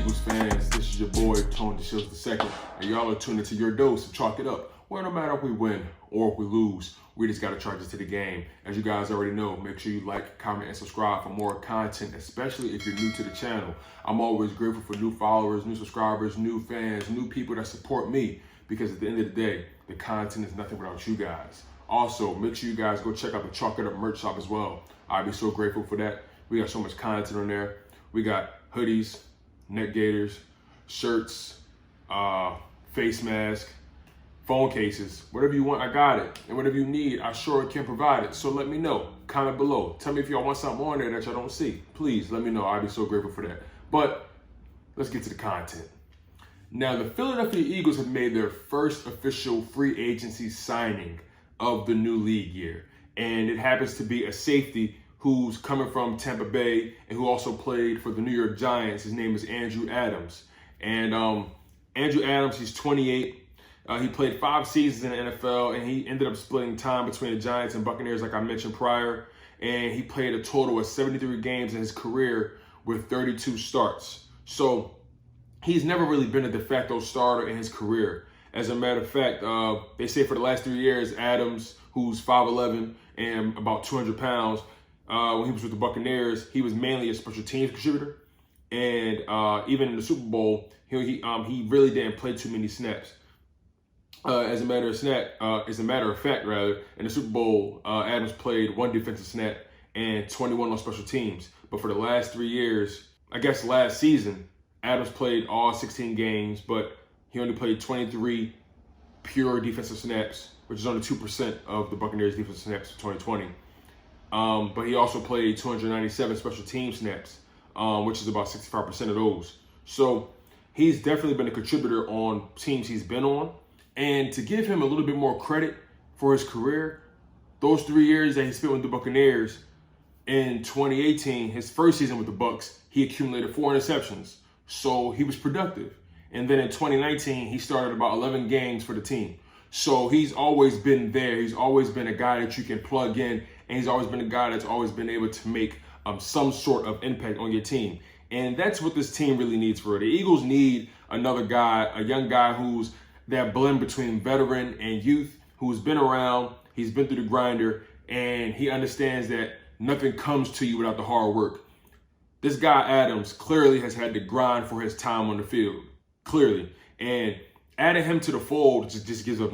Eagles fans? This is your boy, Tone the Shields II, and y'all are tuned into your dose of Chalk It Up, where no matter if we win or if we lose, we just got to charge it to the game. As you guys already know, make sure you like, comment, and subscribe for more content, especially if you're new to the channel. I'm always grateful for new followers, new subscribers, new fans, new people that support me, because at the end of the day, the content is nothing without you guys. Also, make sure you guys go check out the Chalk It Up merch shop as well. I'd be so grateful for that. We got so much content on there. We got hoodies, neck gaiters, shirts, face mask, phone cases, whatever you want, I got it. And whatever you need, I sure can provide it. So let me know, comment below. Tell me if y'all want something on there that y'all don't see. Please let me know, I'd be so grateful for that. But let's get to the content. Now, the Philadelphia Eagles have made their first official free agency signing of the new league year. And it happens to be a safety who's coming from Tampa Bay and who also played for the New York Giants. His name is Andrew Adams. And Andrew Adams, he's 28. He played 5 seasons in the NFL, and he ended up splitting time between the Giants and Buccaneers, like I mentioned prior. And he played a total of 73 games in his career with 32 starts. So he's never really been a de facto starter in his career. As a matter of fact, they say for the last 3 years, Adams, who's 5'11" and about 200 pounds, when he was with the Buccaneers, he was mainly a special teams contributor. And even in the Super Bowl, he really didn't play too many snaps. As a matter of fact, in the Super Bowl, Adams played 1 defensive snap and 21 on special teams. But for the last 3 years, I guess last season, Adams played all 16 games, but he only played 23 pure defensive snaps, which is only 2% of the Buccaneers' defensive snaps for 2020. But he also played 297 special team snaps, which is about 65% of those. So he's definitely been a contributor on teams he's been on. And to give him a little bit more credit for his career, those 3 years that he spent with the Buccaneers, in 2018, his first season with the Bucs, he accumulated 4 interceptions. So he was productive. And then in 2019, he started about 11 games for the team. So he's always been there. He's always been a guy that you can plug in. And he's always been a guy that's always been able to make some sort of impact on your team. And that's what this team really needs for it. The Eagles need another guy, a young guy who's that blend between veteran and youth, who's been around, he's been through the grinder, and he understands that nothing comes to you without the hard work. This guy, Adams, clearly has had to grind for his time on the field, clearly. And adding him to the fold just gives us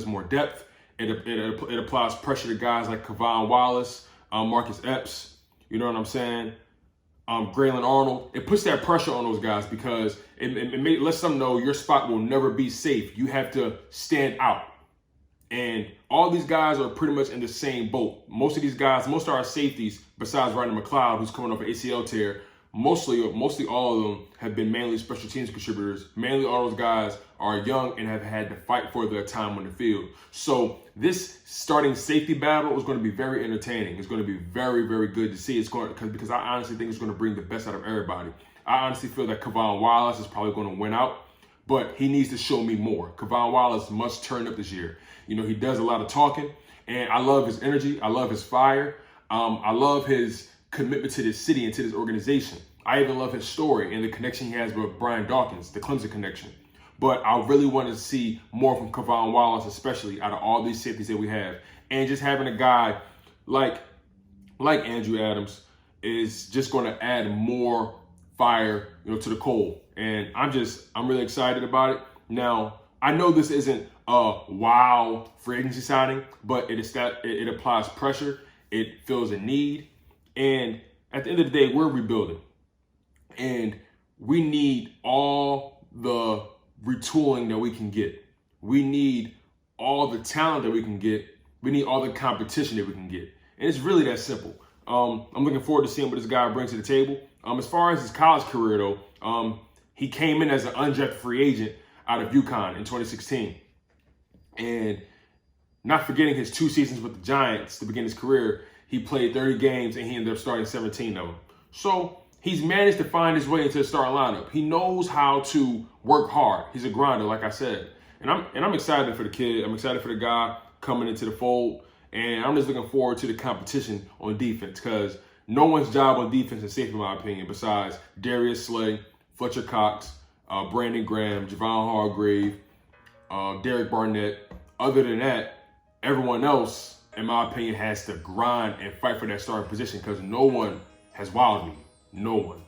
more depth. It applies pressure to guys like Kavon Wallace, Marcus Epps, you know what I'm saying? Graylin Arnold. It puts that pressure on those guys because it lets them know your spot will never be safe. You have to stand out. And all these guys are pretty much in the same boat. Most of our safeties, besides Rodney McLeod, who's coming off an ACL tear, mostly all of them have been mainly special teams contributors. Mainly all those guys are young and have had to fight for their time on the field. So this starting safety battle is going to be very entertaining. It's going to be very, very good to see. Because I honestly think it's going to bring the best out of everybody. I honestly feel that Kavon Wallace is probably going to win out, but he needs to show me more. Kavon Wallace must turn up this year. You know, he does a lot of talking, and I love his energy. I love his fire. I love his commitment to this city and to this organization. I even love his story and the connection he has with Brian Dawkins, the Clemson connection. But I really want to see more from Kavon Wallace, especially out of all these safeties that we have. And just having a guy like Andrew Adams is just going to add more fire, to the coal. And I'm really excited about it. Now, I know this isn't a wow free agency signing, but it applies pressure. It fills a need. And at the end of the day, we're rebuilding. And we need all the retooling that we can get. We need all the talent that we can get. We need all the competition that we can get. And it's really that simple. I'm looking forward to seeing what this guy brings to the table. As far as his college career, though, he came in as an undrafted free agent out of UConn in 2016. And not forgetting his 2 seasons with the Giants to begin his career, he played 30 games and he ended up starting 17 of them. So he's managed to find his way into the starting lineup. He knows how to work hard. He's a grinder, like I said. And I'm excited for the kid. I'm excited for the guy coming into the fold. And I'm just looking forward to the competition on defense, because no one's job on defense is safe, in my opinion, besides Darius Slay, Fletcher Cox, Brandon Graham, Javon Hargrave, Derek Barnett. Other than that, everyone else, in my opinion, has to grind and fight for that starting position because no one has wowed me. No one.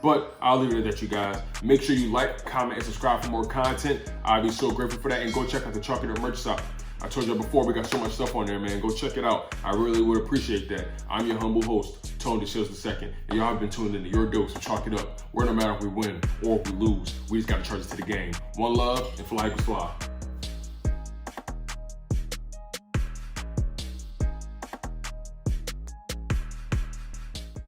But I'll leave it at that, you guys. Make sure you like, comment, and subscribe for more content. I'd be so grateful for that. And go check out the Chalk It Up merch shop. I told you before, we got so much stuff on there, man. Go check it out. I really would appreciate that. I'm your humble host, Tone DeShields II, and y'all have been tuned into your dose of Chalk It Up. Where no matter if we win or if we lose, we just got to charge it to the game. One love and fly equals fly.